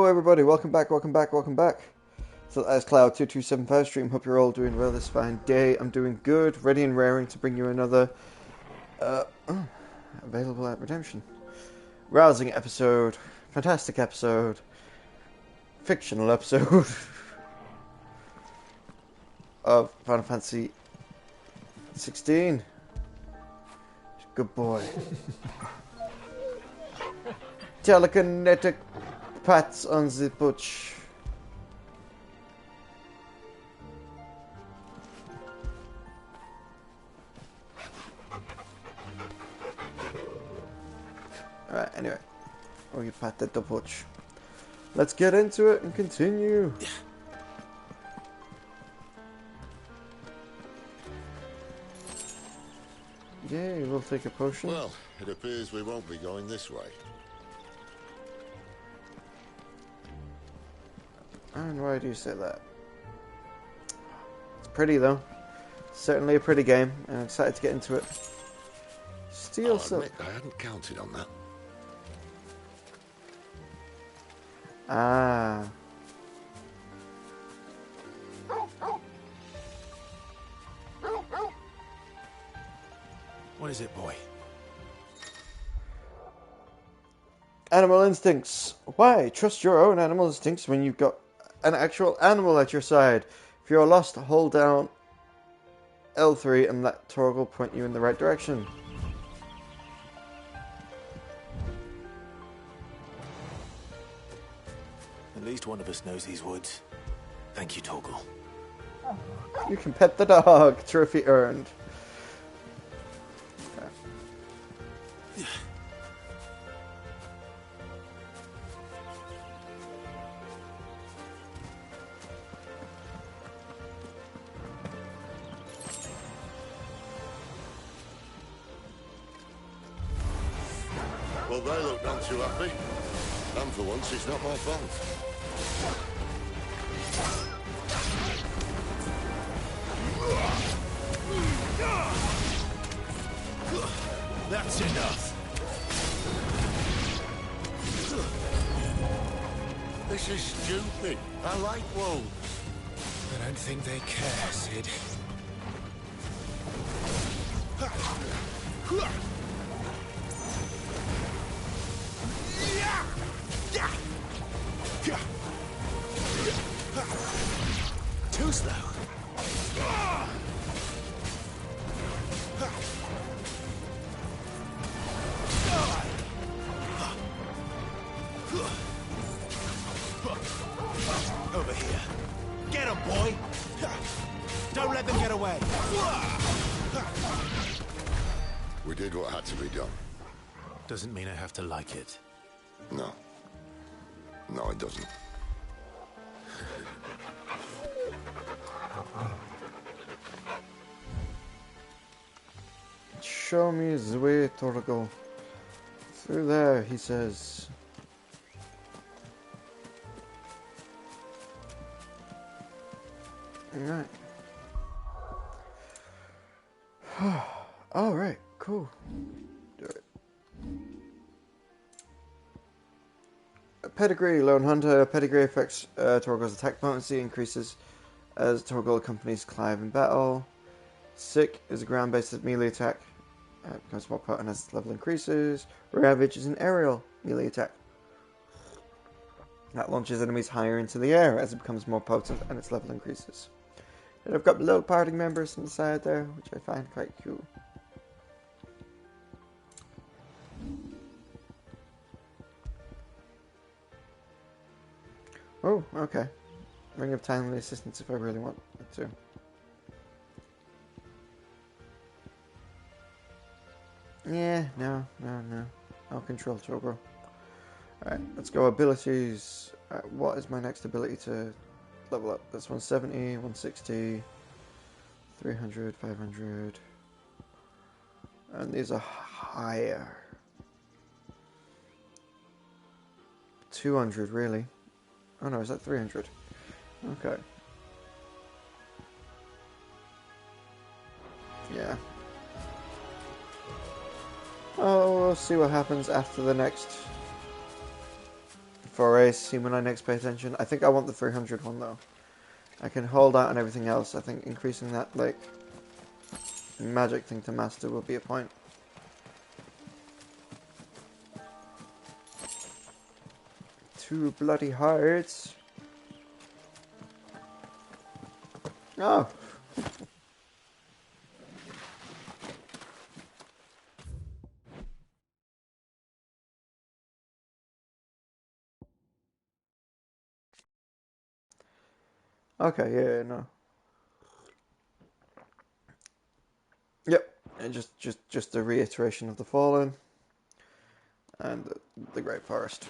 everybody, welcome back. So as Cloud2275 stream, hope you're all doing well this fine day. I'm doing good, ready and raring to bring you another available at redemption. Rousing episode, fantastic episode, fictional episode of Final Fantasy XVI. Good boy. Telekinetic pats on the butch. Alright, anyway. Oh, you patted the butch. Let's get into it and continue. Yay, we'll take a potion. Well, it appears we won't be going this way. And why do you say that? It's pretty though. Certainly a pretty game, and I'm excited to get into it. Steel silk. I hadn't counted on that. Ah. What is it, boy? Animal instincts. Why? Trust your own animal instincts when you've got an actual animal at your side. If you're lost, hold down L3 and let Torgal point you in the right direction. At least one of us knows these woods. Thank you, Torgal. You can pet the dog. Trophy earned. Okay. Well, they look none too happy. And for once, it's not my fault. That's enough. This is stupid. I like wolves. I don't think they care, Sid. Too slow. Over here. Get him, boy! Don't let them get away! We did what had to be done. Doesn't mean I have to like it. No. No, it doesn't. Show me the way, Torgal. Through there, he says. Alright. Alright, cool. Do it. Pedigree, Lone Hunter. Pedigree affects Torgal's attack potency, increases as Torgal accompanies Clive in battle. Sick is a ground-based melee attack. Becomes more potent as its level increases. Ravage is an aerial melee attack that launches enemies higher into the air as it becomes more potent and its level increases. And I've got little party members on the side there, which I find quite cool. Oh, okay. Ring of Timely Assistance if I really want it to. Yeah, no. I'll control Torgal. Alright, let's go abilities. What is my next ability to level up? That's 170, 160, 300, 500. And these are higher. 200, really. Oh no, is that 300? Okay. Yeah. Oh, we'll see what happens after the next Foray, see when I next pay attention. I think I want the 300 one though. I can hold out on everything else. I think increasing that like magic thing to master will be a point. Two bloody hearts. Oh. Okay, yeah, no. Yep, and just a reiteration of the Fallen and the Great Forest.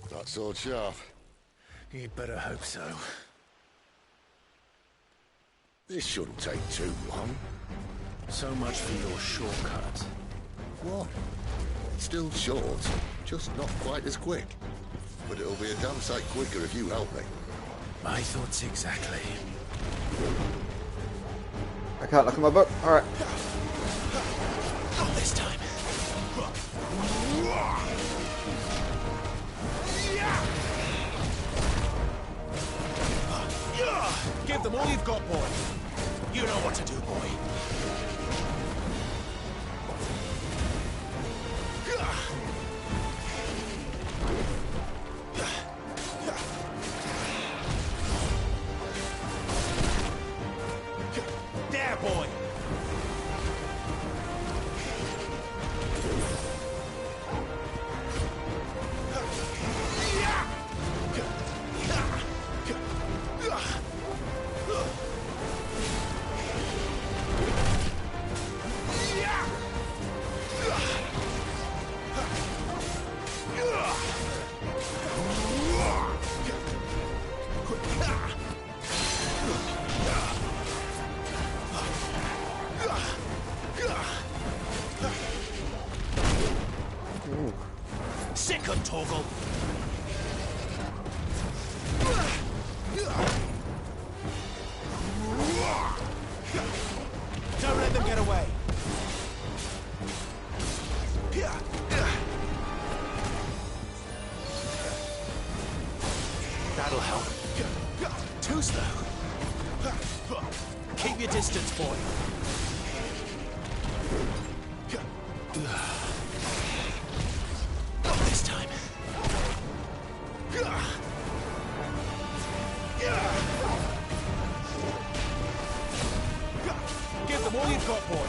That sword sharp. You'd better hope so. This shouldn't take too long. So much for your shortcut. What? Still short, just not quite as quick. But it'll be a damn sight quicker if you help me. My thoughts exactly. I can't look at my book. Alright. Not this time. Give them all you've got, boy. You know what to do, boy. There, boy. Second toggle. Don't let them get away. That'll help. Too slow. Keep your distance, boy. Not this time. Give them all you've got, boy.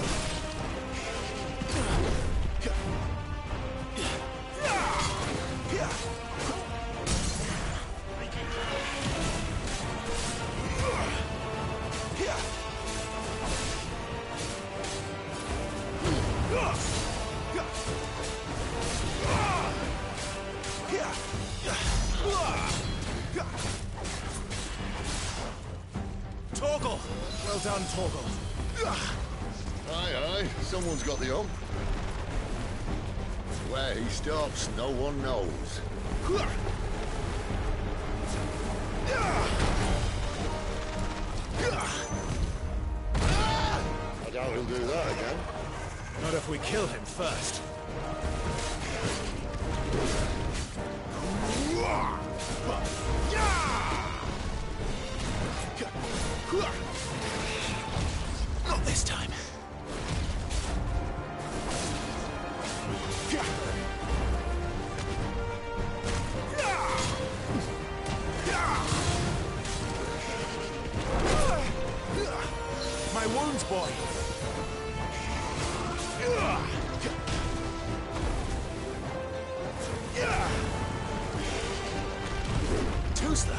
Torgal! Well done, Torgal. Aye, aye, someone's got the hump. Where he stops, no one knows. I doubt he'll do that again. Not if we kill him first. Not this time. My wounds, boy. Too slow.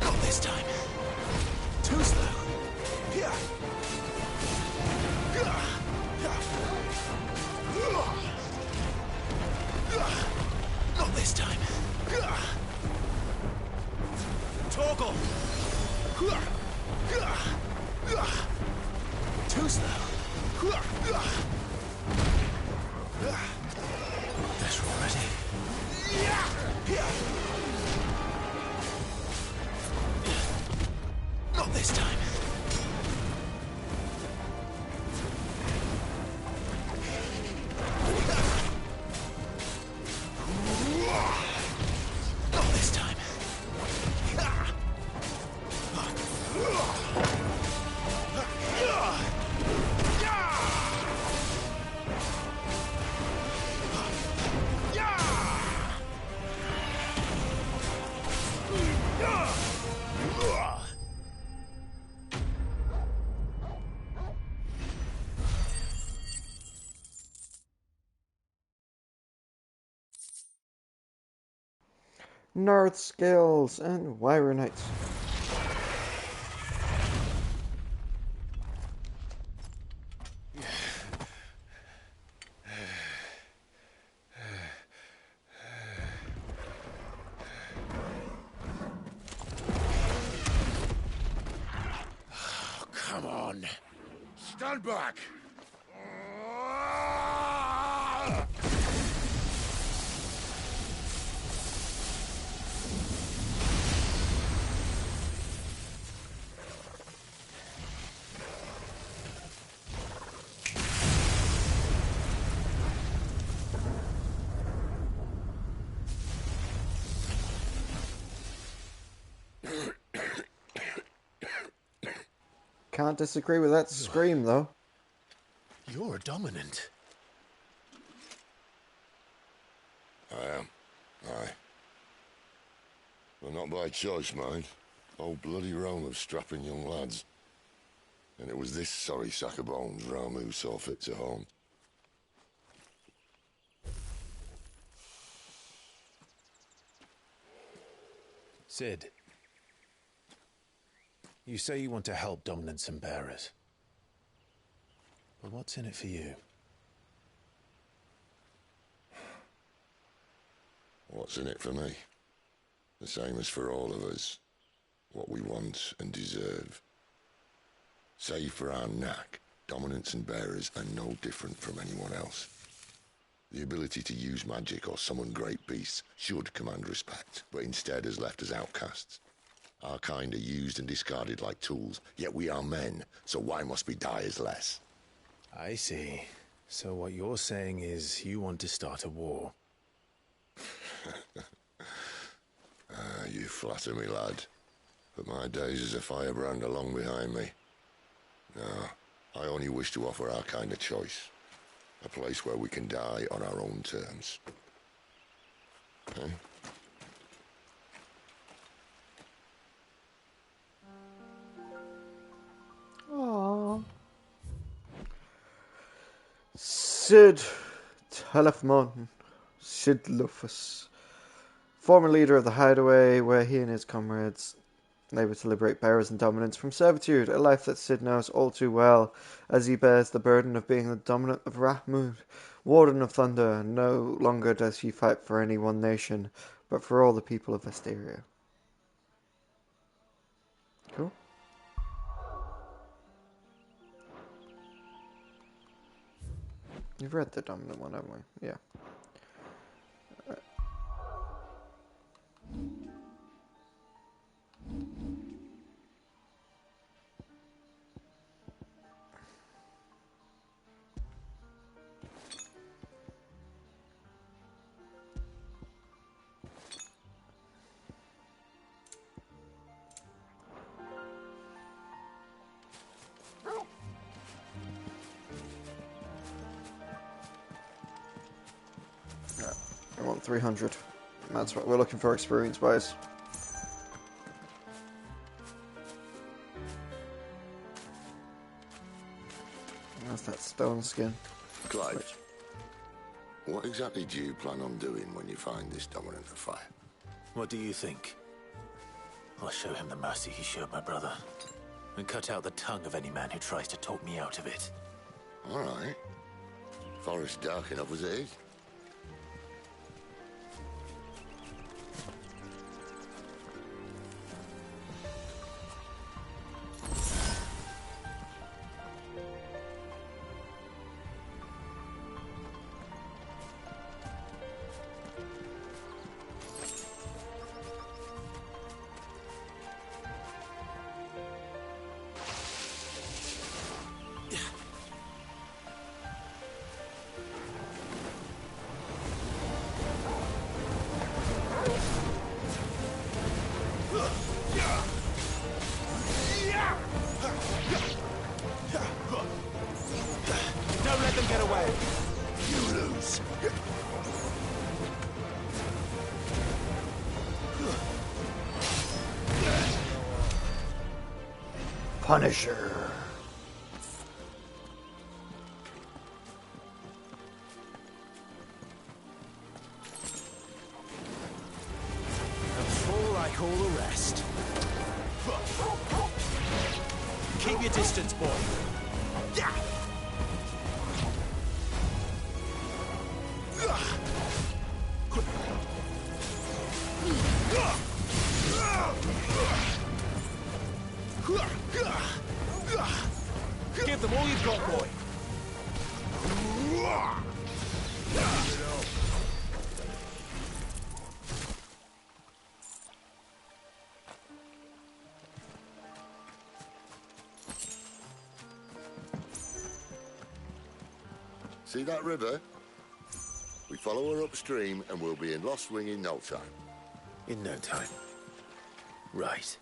Not this time. Too slow. Too slow. There's already. Not this time. Not this time. North Scales and Wyrenites. Come on. Stand back. Can't disagree with that scream, though. You're a dominant. I am. Aye. But not by choice, mind. Whole bloody realm of strapping young lads. And it was this sorry sack of bones Ramu saw fit to haunt. Sid. You say you want to help dominants and bearers. But what's in it for you? What's in it for me? The same as for all of us. What we want and deserve. Save for our knack, dominants and bearers are no different from anyone else. The ability to use magic or summon great beasts should command respect, but instead has left us outcasts. Our kind are used and discarded like tools, yet we are men, so why must we die as less? I see. So what you're saying is you want to start a war. You flatter me, lad. But my days as a firebrand are long behind me. No, I only wish to offer our kind a choice. A place where we can die on our own terms. Okay? Aww. Sid Telephmon, Sid Lufus, former leader of the Hideaway, where he and his comrades labor to liberate bearers and dominants from servitude, a life that Sid knows all too well, as he bears the burden of being the dominant of Rahmud, Warden of Thunder. No longer does he fight for any one nation, but for all the people of Valisthea. Cool. You've read the dominant one, haven't we? Yeah. I want 300. That's what we're looking for experience-wise. That's that stone skin. Clive, what exactly do you plan on doing when you find this dominant of fire? What do you think? I'll show him the mercy he showed my brother. And cut out the tongue of any man who tries to talk me out of it. All right. Forest dark enough as it is. Punisher. Fall like all the rest. Keep your distance, boy. Give them all you've got, boy. See that river? We follow her upstream and we'll be in Lost Wing in no time. In no time. Right.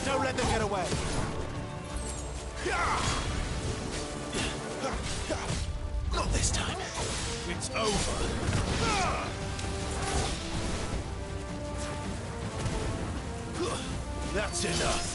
Don't let them get away. Not this time. It's over. That's enough.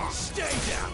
Stay down!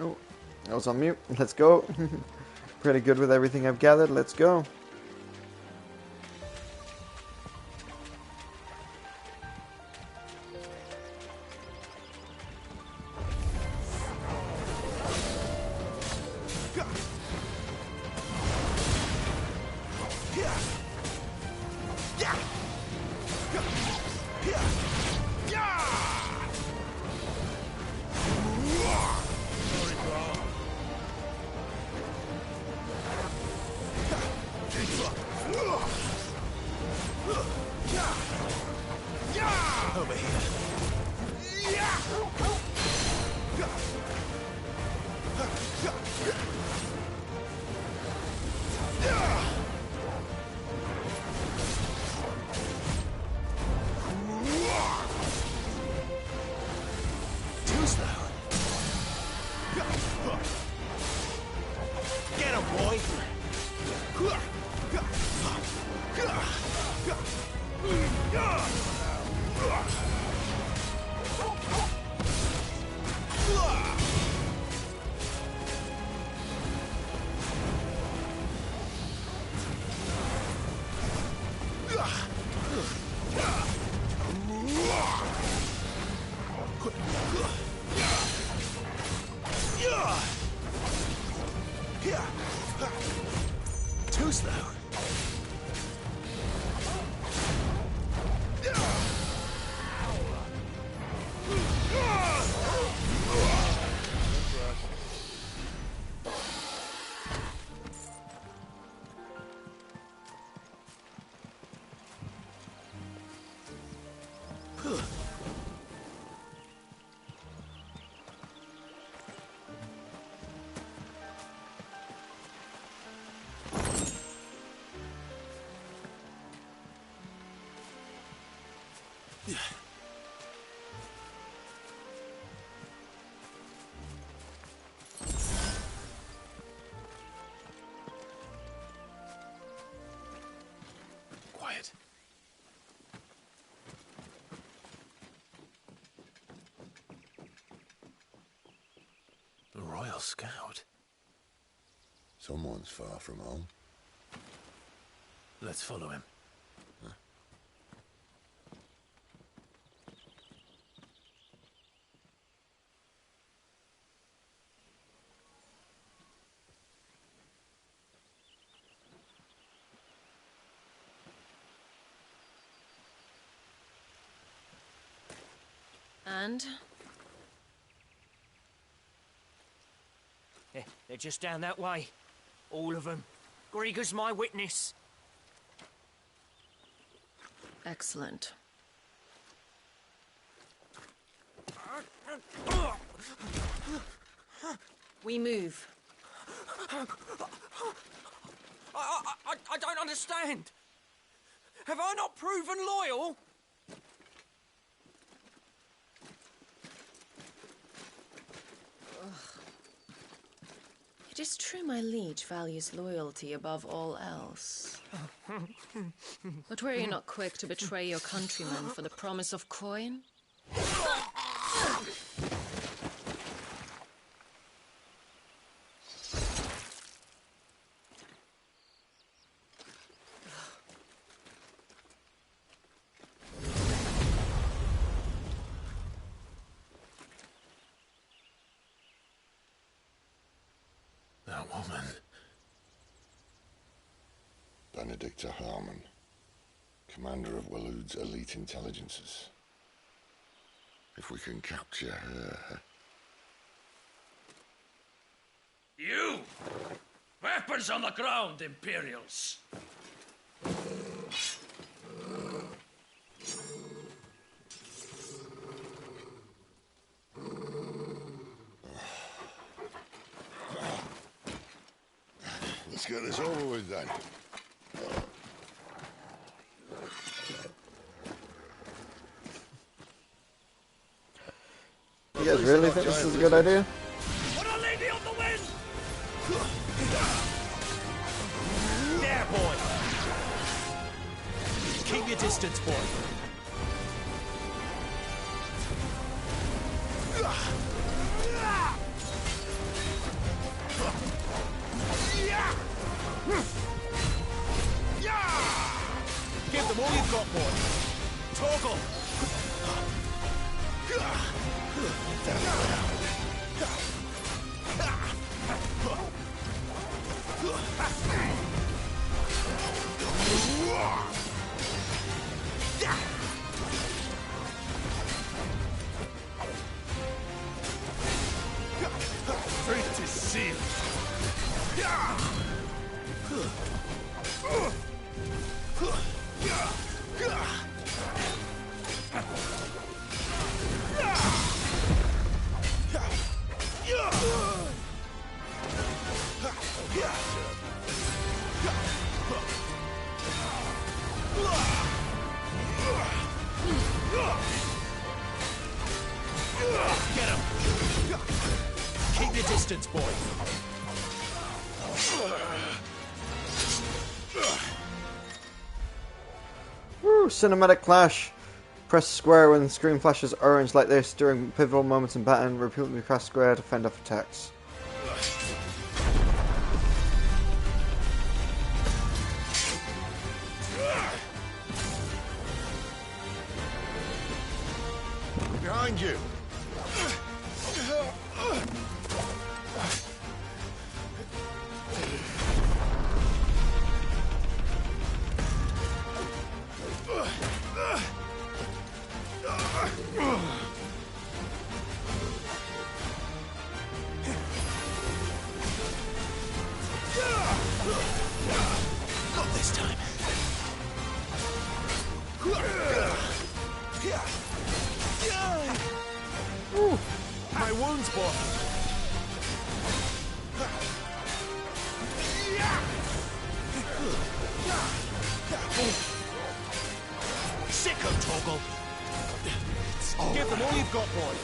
Oh, I was on mute. Let's go. Pretty good with everything I've gathered. Let's go. boy. Too slow. Quiet. The Royal Scout. Someone's far from home. Let's follow him. And? They're just down that way. All of them. Grieger's my witness. Excellent. We move. I don't understand. Have I not proven loyal? It is true my liege values loyalty above all else. But were you not quick to betray your countrymen for the promise of coin? That woman. Benedicta Harmon, commander of Waloed's elite intelligences. If we can capture her... You! Weapons on the ground, Imperials! Let's get this over with then. You guys really think this is a good idea? Put a lady on the wind! There, boy! Keep your distance, boy. Give them all you've got, boy. Toggle! Fate is sealed. Get him! Keep your distance, boy. Woohoo! Cinematic clash. Press square when the screen flashes orange like this during pivotal moments in battle. Repeatedly press square to fend off attacks. Behind you! Not this time. Ooh, my wound's boy. Sicko, Torgal. Give them all you've got, boy.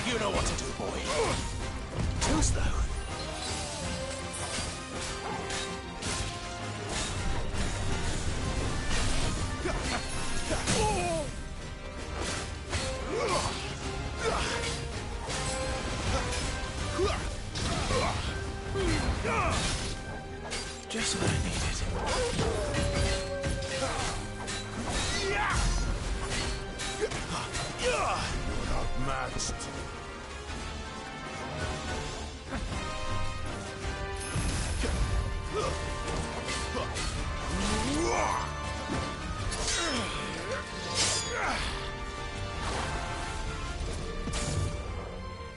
You know what to do, boy. Too slow. Just what I needed. You're outmatched.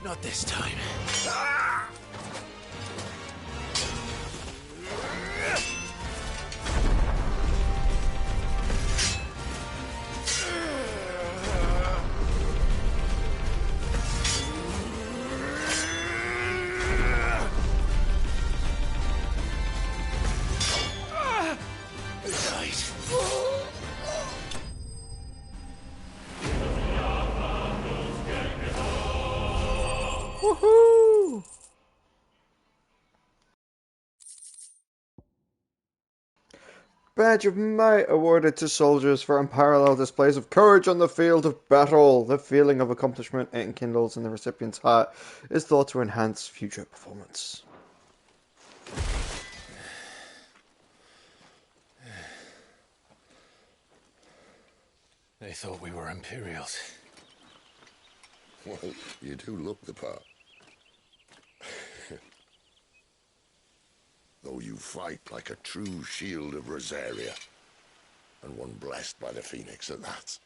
Not this time. Woohoo! Badge of Might awarded to soldiers for unparalleled displays of courage on the field of battle. The feeling of accomplishment it enkindles in the recipient's heart is thought to enhance future performance. They thought we were Imperials. Well, you do look the part. Though you fight like a true shield of Rosaria, and one blessed by the Phoenix at that.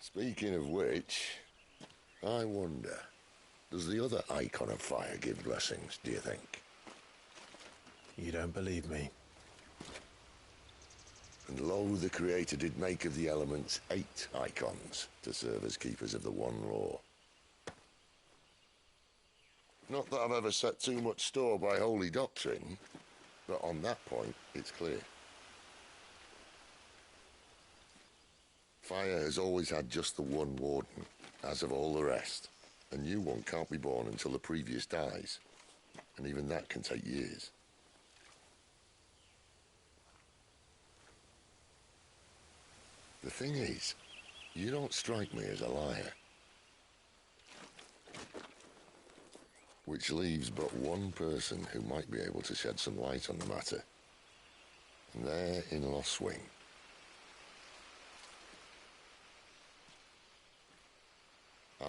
Speaking of which, I wonder, does the other icon of fire give blessings, do you think? You don't believe me? And lo, the Creator did make of the elements 8 icons to serve as keepers of the one law. Not that I've ever set too much store by holy doctrine, but on that point, it's clear. Fire has always had just the one warden, as of all the rest. A new one can't be born until the previous dies, and even that can take years. The thing is, you don't strike me as a liar. Which leaves but one person who might be able to shed some light on the matter. And they're in Lost Swing.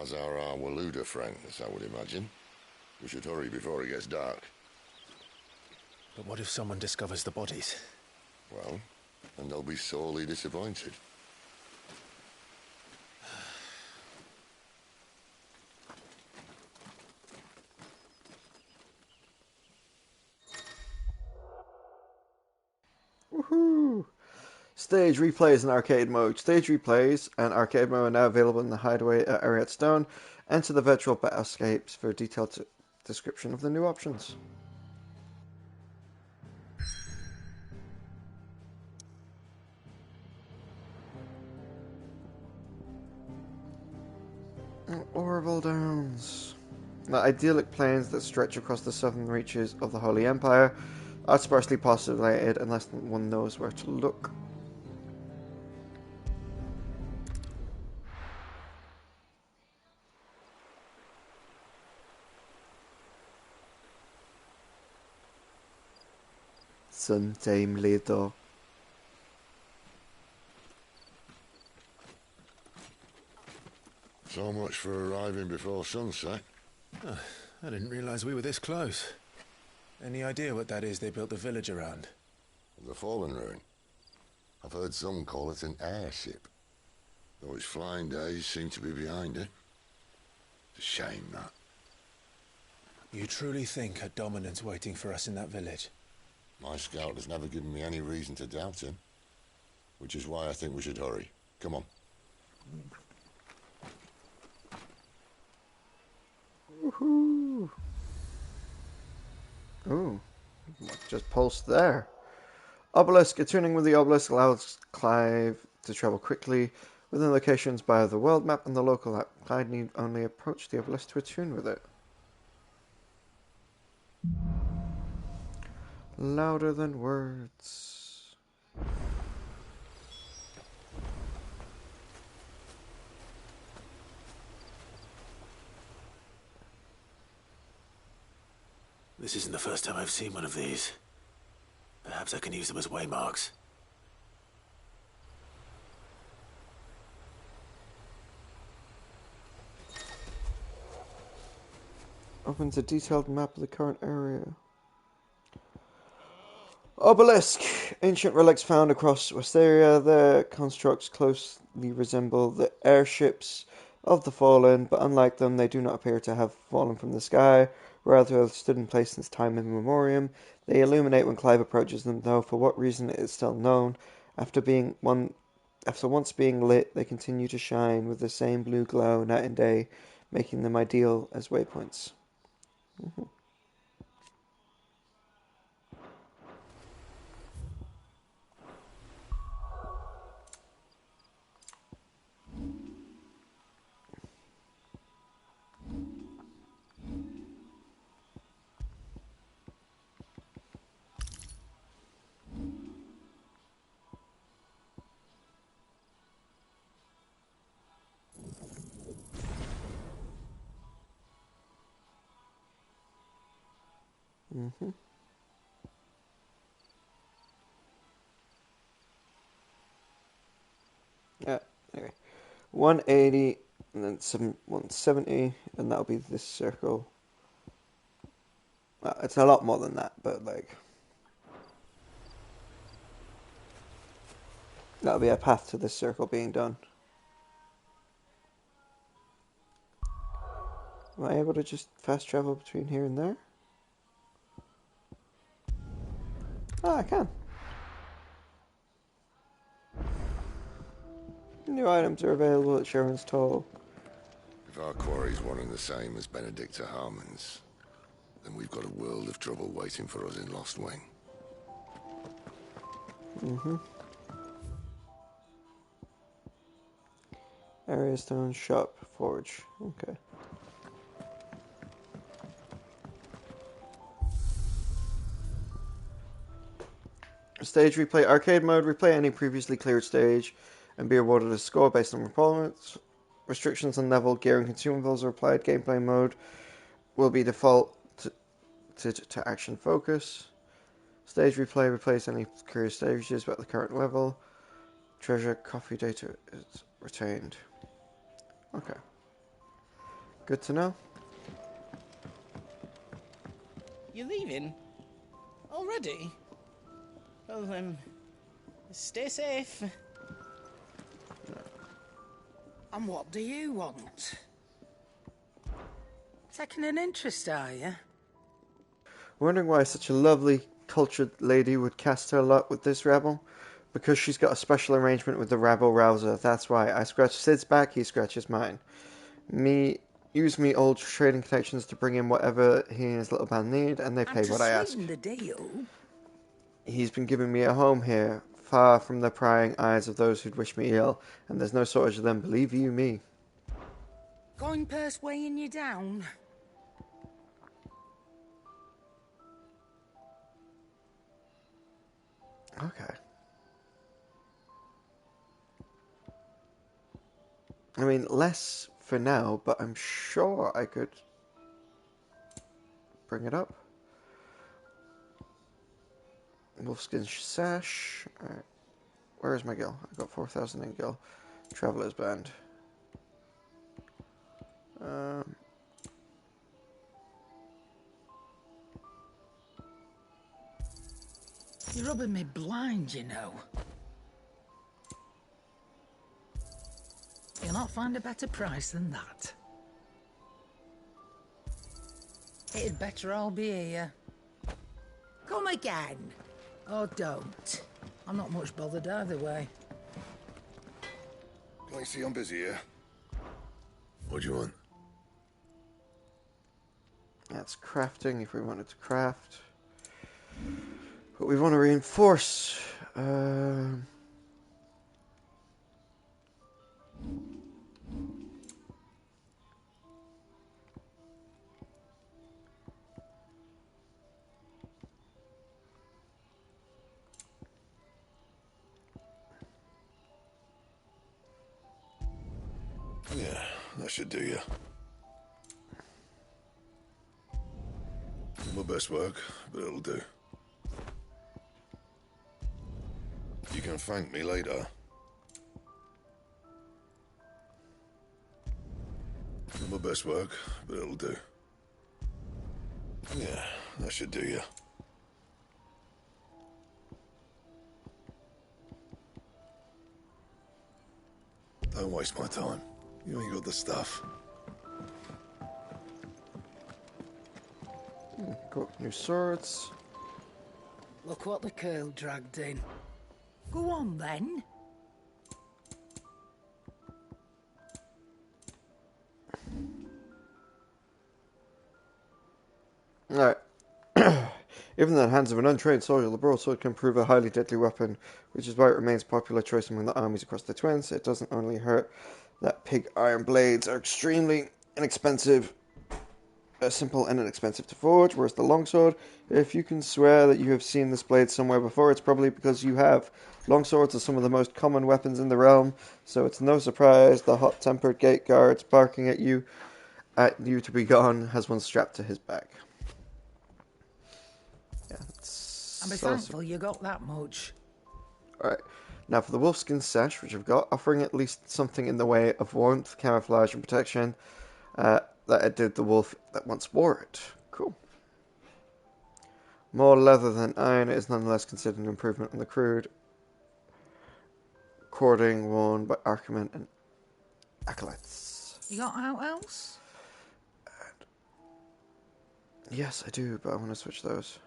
As are our Waluda friends, I would imagine. We should hurry before it gets dark. But what if someone discovers the bodies? Well, and they'll be sorely disappointed. Woohoo! Stage replays and arcade mode. Stage replays and arcade mode are now available in the hideaway at Ariat Stone. Enter the virtual battlescapes for a detailed description of the new options. Orville Downs. The idyllic plains that stretch across the southern reaches of the Holy Empire are sparsely populated unless one knows where to look. Sometime later. So much for arriving before sunset. Oh, I didn't realize we were this close. Any idea what that is they built the village around? The fallen ruin. I've heard some call it an airship. Though its flying days seem to be behind it. It's a shame, that. You truly think a dominant's waiting for us in that village? My scout has never given me any reason to doubt him. Which is why I think we should hurry. Come on. Woohoo! Ooh, just pulsed there. Obelisk. Attuning with the obelisk allows Clive to travel quickly within locations by the world map and the local app. Clive need only approach the obelisk to attune with it. Louder than words. This isn't the first time I've seen one of these. Perhaps I can use them as waymarks. Opens a detailed map of the current area. Obelisk. Ancient relics found across Valisthea. Their constructs closely resemble the airships of the fallen, but unlike them, they do not appear to have fallen from the sky. Rather, have stood in place since time immemorial. They illuminate when Clive approaches them, though for what reason it is still known. After once being lit, they continue to shine with the same blue glow night and day, making them ideal as waypoints. Mm-hmm. Mm-hmm. Yeah, anyway. 180, and then 170, and that'll be this circle. It's a lot more than that, but like... that'll be a path to this circle being done. Am I able to just fast travel between here and there? Ah, I can. New items are available at Sharon's Toll. If our quarry's one and the same as Benedicta Harmon's, then we've got a world of trouble waiting for us in Lost Wing. Mm-hmm. Area Stone Shop Forge. Okay. Stage replay. Arcade mode. Replay any previously cleared stage and be awarded a score based on performance. Restrictions on level, gear, and consumables are applied. Gameplay mode will be default to action focus. Stage replay. Replace any cleared stages at the current level. Treasure coffee data is retained. Okay. Good to know. You leaving? Already? Well, stay safe. And what do you want? Taking an interest, are you? Wondering why such a lovely, cultured lady would cast her lot with this rebel. because she's got a special arrangement with the rabble rouser. That's why I scratch Sid's back, he scratches mine. Use me old trading connections to bring in whatever he and his little band need, and they pay what I ask. The deal. He's been giving me a home here, far from the prying eyes of those who'd wish me ill, and there's no shortage of them, believe you me. Coin purse weighing you down. Okay. I mean, less for now, but I'm sure I could bring it up. Wolfskin sash. Alright. Where is my gil? I've got 4,000 in gil. Traveler's band. You're rubbing me blind, you know. You'll not find a better price than that. It'd better all be here. Come again. Or don't. I'm not much bothered either way. Can I see I'm busy here? What do you want? That's crafting if we wanted to craft. But we want to reinforce. Yeah, that should do you. My best work, but it'll do. You can thank me later. My best work, but it'll do. Yeah, that should do you. Don't waste my time. You ain't got the stuff. Got new swords. Look what the curl dragged in. Go on, then. Alright. Even in the hands of an untrained soldier, the broadsword can prove a highly deadly weapon, which is why it remains a popular choice among the armies across the Twins. It doesn't only hurt that pig iron blades are extremely inexpensive, simple and inexpensive to forge, whereas the longsword, if you can swear that you have seen this blade somewhere before, it's probably because you have. Longswords are some of the most common weapons in the realm, so it's no surprise the hot-tempered gate guards barking at you to be gone has one strapped to his back. Yeah, I'm thankful you got that much. Alright, now for the wolfskin sash, which I've got, offering at least something in the way of warmth, camouflage, and protection that it did the wolf that once wore it. Cool. More leather than iron is nonetheless considered an improvement on the crude cording worn by Archimen and acolytes. You got out else? Yes, I do, but I want to switch those.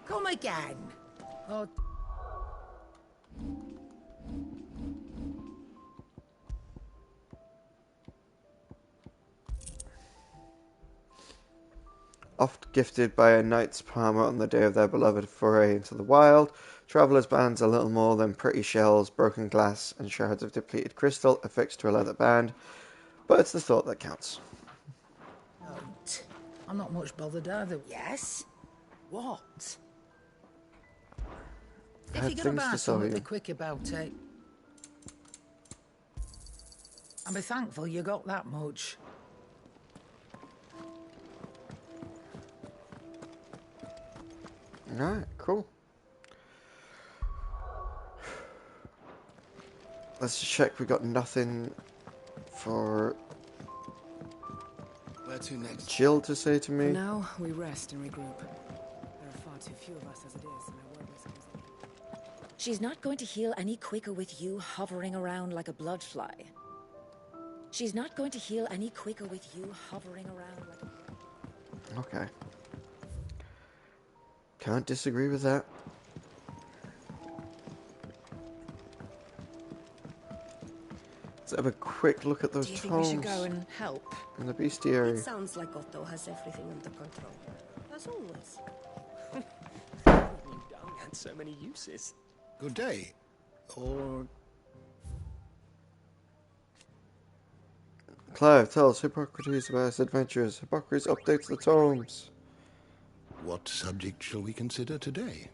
Come again. Oh. Oft gifted by a knight's palmer on the day of their beloved foray into the wild, travellers' bands are little more than pretty shells, broken glass, and shards of depleted crystal affixed to a leather band, but it's the thought that counts. Don't. I'm not much bothered either. Yes? What? If you're going to buy something, be quick about it. And be thankful you got that much. Alright, cool. Let's just check we got nothing for Where to next? Jill to say to me. For now, we rest and regroup. There are far too few of us as it is, and I worry was She's not going to heal any quicker with you hovering around like a bloodfly. She's not going to heal any quicker with you hovering around like a... Okay. Can't disagree with that. Let's have a quick look at those Do you tomes. think we should go and help? In the bestiary. It sounds like Otto has everything under control. As always. You had so many uses. Good day. Or... Clive tells Hippocrates about his adventures. Hippocrates updates the tomes. What subject shall we consider today?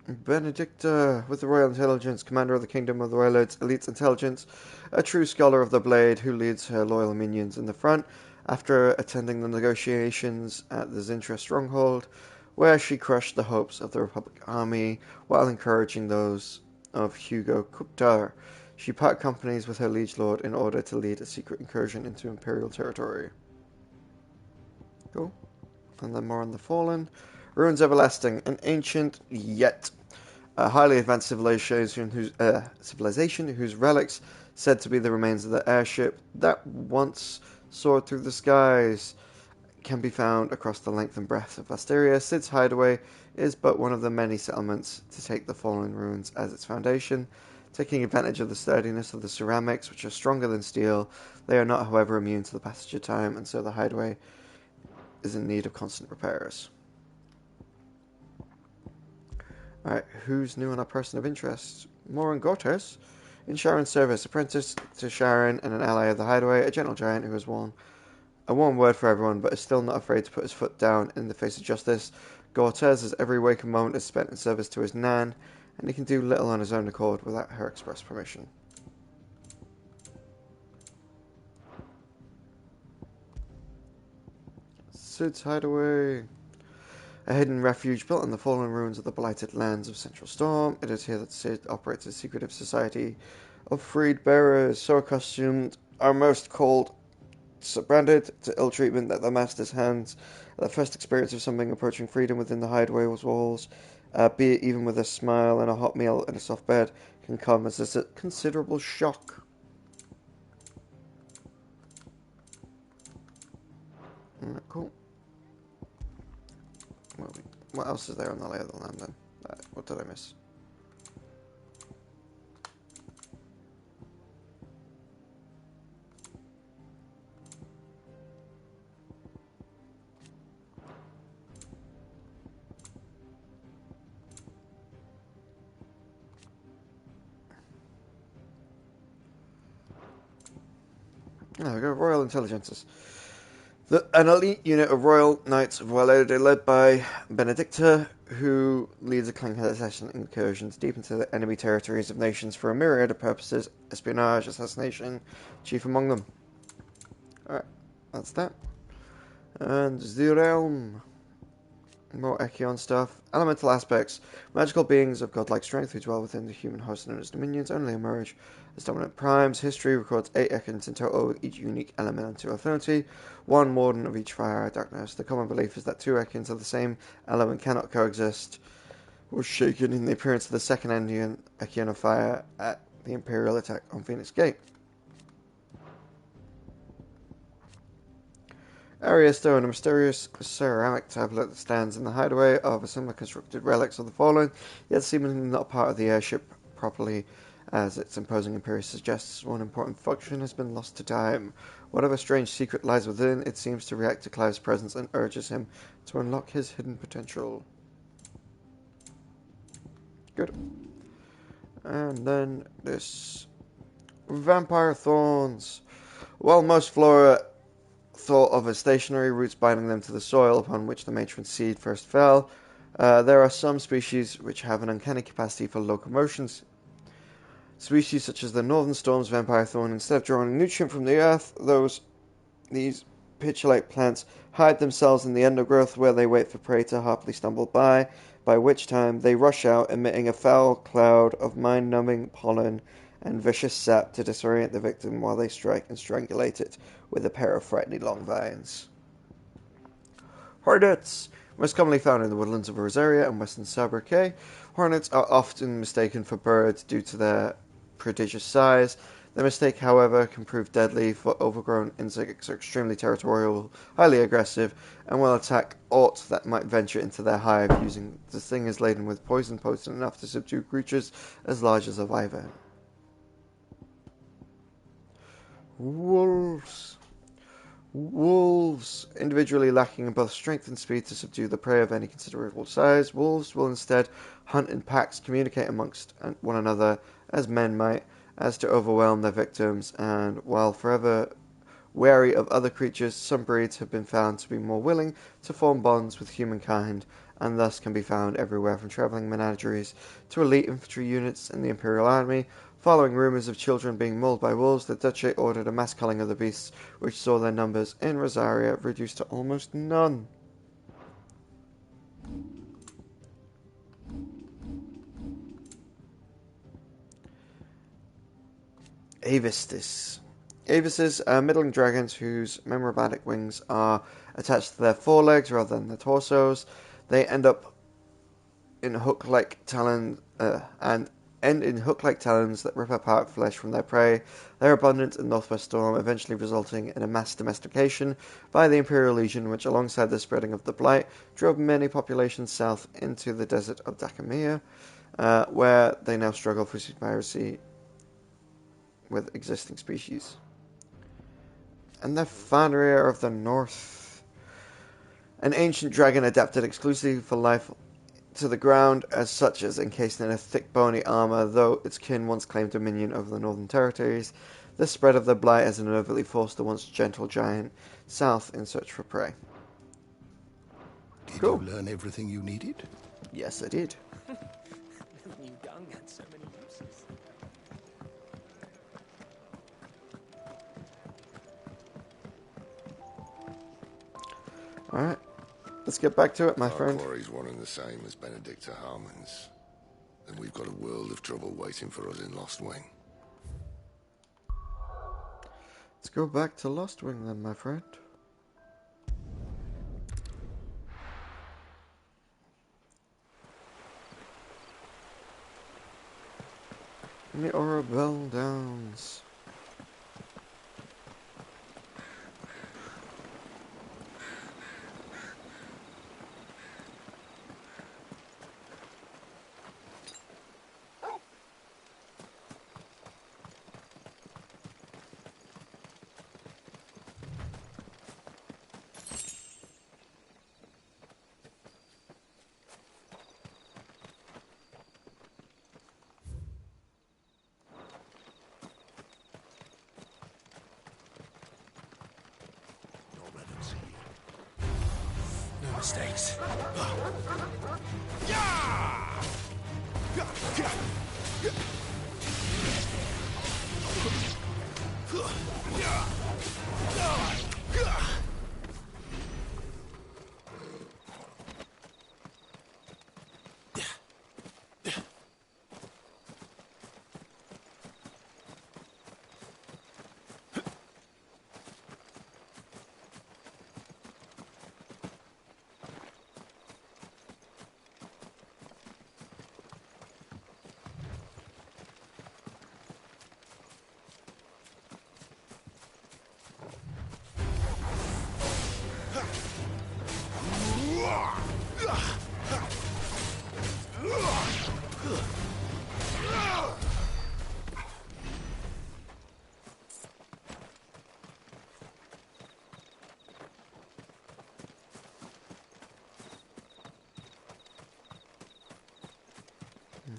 Benedicta, with the Royal Intelligence, commander of the Kingdom of the Warlords, elite intelligence, a true scholar of the blade who leads her loyal minions in the front after attending the negotiations at the Zintra stronghold, where she crushed the hopes of the Republic army while encouraging those of Hugo Kuptar. She part companies with her liege lord in order to lead a secret incursion into Imperial territory. Cool. And then more on the Fallen. Ruins Everlasting, an ancient yet highly advanced civilization whose relics, said to be the remains of the airship that once soared through the skies, can be found across the length and breadth of Valisthea. Cid's hideaway is but one of the many settlements to take the fallen ruins as its foundation. Taking advantage of the sturdiness of the ceramics, which are stronger than steel, they are not, however, immune to the passage of time, and so the hideaway is in need of constant repairs. Alright, who's new on our person of interest? Moran Gortes, in Sharon's service, apprentice to Sharon and an ally of the hideaway, a gentle giant who has won a warm word for everyone, but is still not afraid to put his foot down in the face of justice. Gortes has every waking moment is spent in service to his Nan, and he can do little on his own accord without her express permission. Cid's hideaway. A hidden refuge built on the fallen ruins of the blighted lands of Central Storm. It is here that Cid operates a secretive society of freed bearers, so accustomed are most cold, branded to ill treatment that the master's hands, the first experience of something approaching freedom within the hideaway walls, be it even with a smile and a hot meal and a soft bed, can come as a considerable shock. Cool. What else is there on the lay of the land then? What did I miss? There we go, Royal Intelligences. An elite unit of Royal Knights of Valisthea led by Benedicta, who leads a clan assassin incursions deep into the enemy territories of nations for a myriad of purposes, espionage, assassination, chief among them. Alright, that's that. And the realm. More Echion stuff. Elemental aspects. Magical beings of godlike strength who dwell within the human host known as dominions only emerge as dominant primes. History records 8 Echons in total, with each unique elemental affinity. 1 warden of each fire or darkness. The common belief is that 2 Echons of the same element cannot coexist. Was shaken in the appearance of the second Echion of fire at the Imperial attack on Phoenix Gate. Area Stone, a mysterious ceramic tablet that stands in the hideaway of a similar constructed relics of the fallen, yet seemingly not part of the airship properly, as its imposing appearance suggests one important function has been lost to time. Whatever strange secret lies within, it seems to react to Clive's presence and urges him to unlock his hidden potential. Good. And then this Vampire Thorns. While most flora thought of as stationary, roots binding them to the soil upon which the matron seed first fell, there are some species which have an uncanny capacity for locomotions. Species such as the Northern Storm's vampire thorn, instead of drawing nutrient from the earth, these pitcher-like plants hide themselves in the undergrowth where they wait for prey to happily stumble by which time they rush out, emitting a foul cloud of mind-numbing pollen and vicious sap to disorient the victim while they strike and strangulate it with a pair of frightening long vines. Hornets! Most commonly found in the woodlands of Rosaria and western Sabrake, hornets are often mistaken for birds due to their prodigious size. The mistake, however, can prove deadly, for overgrown insects are extremely territorial, highly aggressive, and will attack aught that might venture into their hive, using the stingers laden with poison potent enough to subdue creatures as large as a wyvern. Wolves. Wolves, individually lacking both strength and speed to subdue the prey of any considerable size, wolves will instead hunt in packs, communicate amongst one another as men might, as to overwhelm their victims, and while forever wary of other creatures, some breeds have been found to be more willing to form bonds with humankind, and thus can be found everywhere from travelling menageries to elite infantry units in the Imperial Army. Following rumours of children being mauled by wolves, the Duchy ordered a mass culling of the beasts, which saw their numbers in Rosaria reduced to almost none. Avistis. Avises are middling dragons whose memorbatic wings are attached to their forelegs rather than their torsos. They end in hook-like talons that rip apart flesh from their prey. They're abundant in Northwest Storm, eventually resulting in a mass domestication by the Imperial Legion, which, alongside the spreading of the Blight, drove many populations south into the desert of Dakamea, where they now struggle for superiority with existing species. And the Fanria of the North. An ancient dragon adapted exclusively for life to the ground, as such as encased in a thick bony armour, though its kin once claimed dominion over the northern territories. The spread of the Blight has inevitably forced the once gentle giant south in search for prey. Did you learn everything you needed? Yes, I did. Never knew dung had so many uses. Alright, let's get back to it, my friend. Our quarry's one and the same as Benedicta Harmon's. Then we've got a world of trouble waiting for us in Lost Wing. Let's go back to Lost Wing then, my friend. In the Orabel Downs. No mistakes.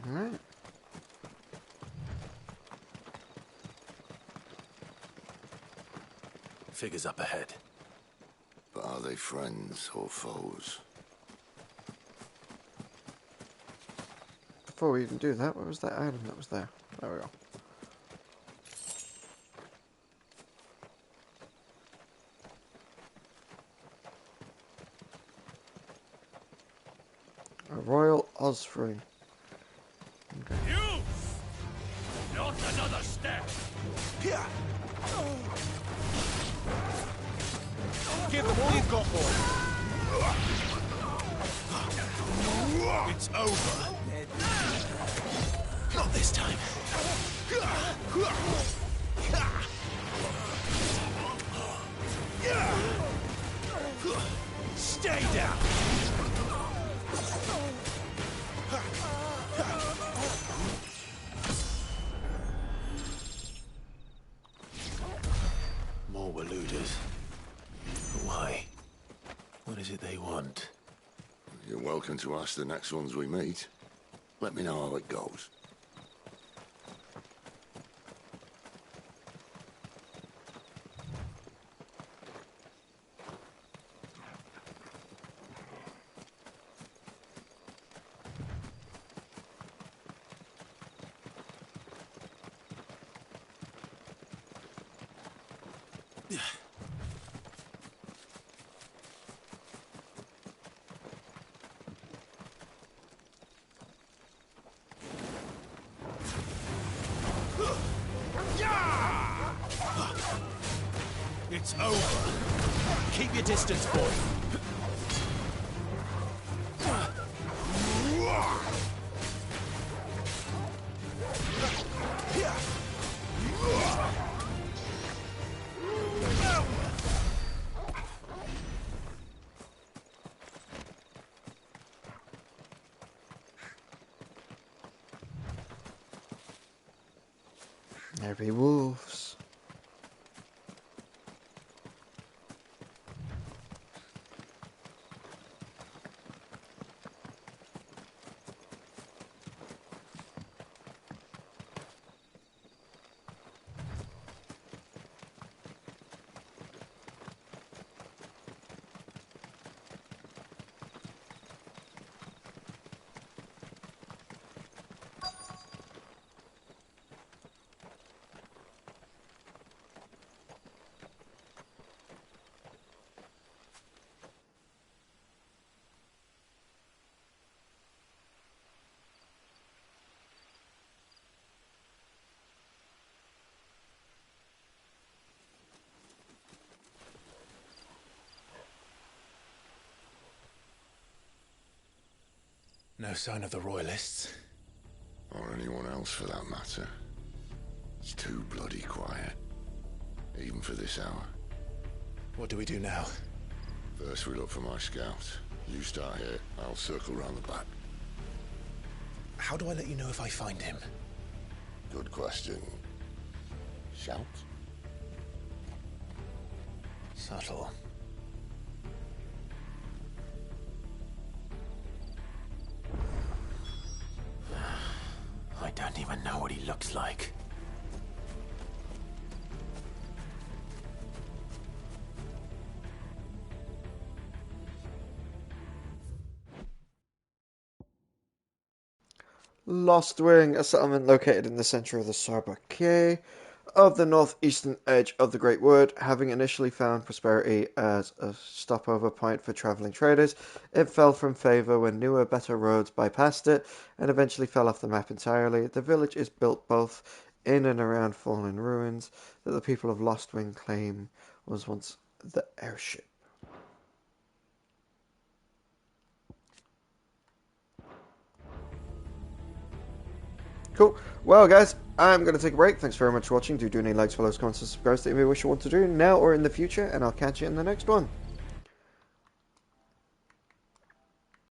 Alright. Figures up ahead. But are they friends or foes? Before we even do that, what was that item that was there? There we go. A Royal Osprey. Okay. You! Not another step! Here! Give them all you've got, boy. It's over. Not this time. more were looters. But why? What is it they want? You're welcome to ask the next ones we meet. Let me know how it goes. It's over. Keep your distance, boy. There be wolves. No sign of the Royalists. Or anyone else for that matter. It's too bloody quiet. Even for this hour. What do we do now? First we look for my scout. You start here, I'll circle round the back. How do I let you know if I find him? Good question. Shout? Subtle. I don't even know what he looks like. Lost Wing, a settlement located in the centre of the sobriquet of the northeastern edge of the Great Wood. Having initially found prosperity as a stopover point for travelling traders, it fell from favour when newer, better roads bypassed it and eventually fell off the map entirely. The village is built both in and around fallen ruins that the people of Lost Wing claim was once the airship. Cool. Well, guys, I'm going to take a break. Thanks very much for watching. Do any likes, follows, comments, and subscribes that you may wish you want to do now or in the future, and I'll catch you in the next one.